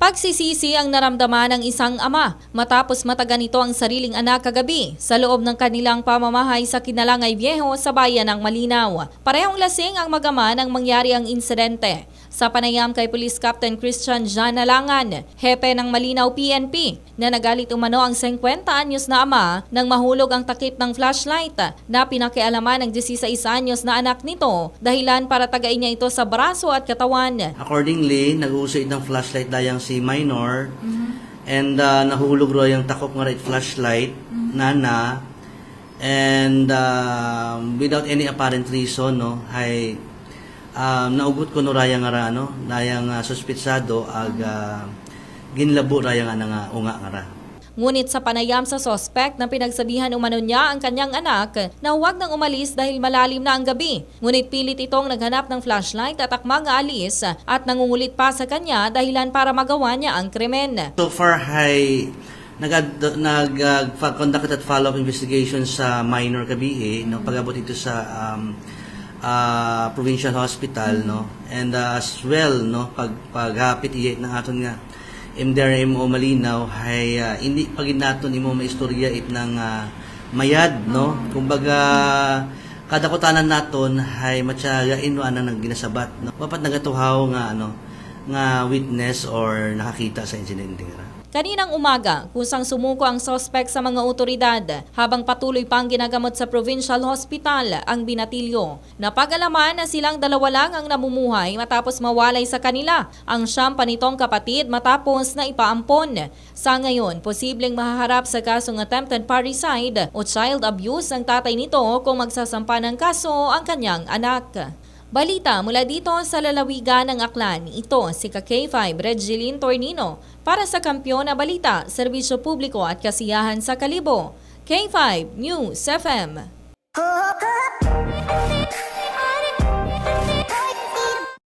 Pagsisisi ang naramdaman ng isang ama matapos mataga nito ang sariling anak kagabi sa loob ng kanilang pamamahay sa Kinalangay Viejo sa bayan ng Malinaw. Parehong lasing ang mag-ama nang mangyari ang insidente. Sa panayam kay Police Captain Christian Jan Alangan, hepe ng Malinaw PNP, na nagalit umano ang 50 anyos na ama nang mahulog ang takip ng flashlight na pinakialaman ng 16 anyos na anak nito dahilan para tagain niya ito sa braso at katawan. Accordingly, nag-uusay ng flashlight dayang si minor and nahulog ro yung takop nga right flashlight nana and without any apparent reason no ay naugot ko no rayang nga no dayang suspitsado ag ginlabo rayang nga unga nga. Ngunit sa panayam sa sospek na pinagsabihan umano niya ang kanyang anak na huwag nang umalis dahil malalim na ang gabi. Ngunit pilit itong naghanap ng flashlight at akmang aalis at nangungulit pa sa kanya dahilan para magawa niya ang krimen. So far hay nag-conduct at follow-up investigation sa minor kabihi no pag-abot ito sa provincial hospital no and as well no paghapit iyay ng aton nga MDRM o Malinaw hay hindi pagin naton imo maistorya it ng mayad no kumbaga kada kutanan naton hay matyaga ino ana nang ginasabat no papat nagatuhaw nga ano nga witness or nakakita sa insidente nga. Kaninang umaga, kusang sumuko ang sospek sa mga otoridad habang patuloy pang ginagamot sa Provincial Hospital ang binatilyo. Napag-alaman na silang dalawa lang ang namumuhay matapos mawalay sa kanila ang siyam pa nitong kapatid matapos na ipaampon. Sa ngayon, posibleng mahaharap sa kasong attempted parricide o child abuse ang tatay nito kung magsasampa ng kaso ang kanyang anak. Balita mula dito sa lalawigan ng Aklan, ito si K5 Regeline Tornino para sa Kampiyon na Balita, Serbisyo Publiko at Kasiyahan sa Kalibo, K5 News FM.